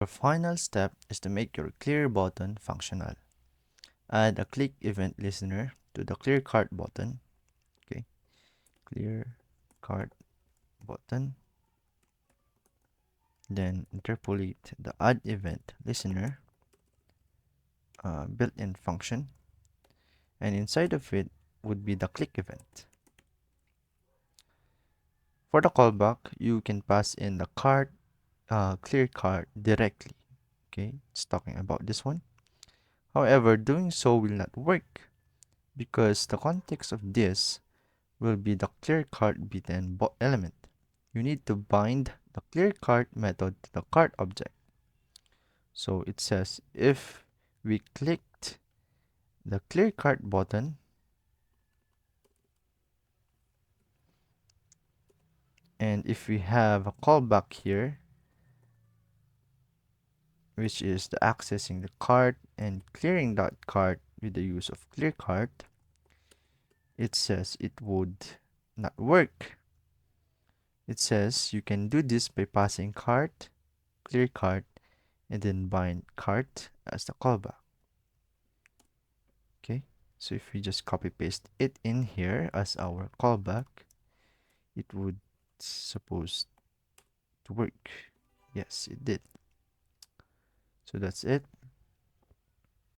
Your final step is to make your clear button functional. Add a click event listener to the clear cart button. Okay, clear cart button. Then interpolate the add event listener built-in function, and inside of it would be the click event. For the callback, you can pass in the cart clear cart directly. Okay, it's talking about this one. However, doing so will not work because the context of this will be the clear cart button element. You need to bind the clear cart method to the cart object. So it says if we clicked the clear cart button and if we have a callback here, which is the accessing the cart and clearing that cart with the use of clear cart, it says it would not work. It says you can do this by passing cart, clear cart, and then bind cart as the callback. Okay, so if we just copy paste it in here as our callback, it would supposed to work. Yes, it did. So that's it.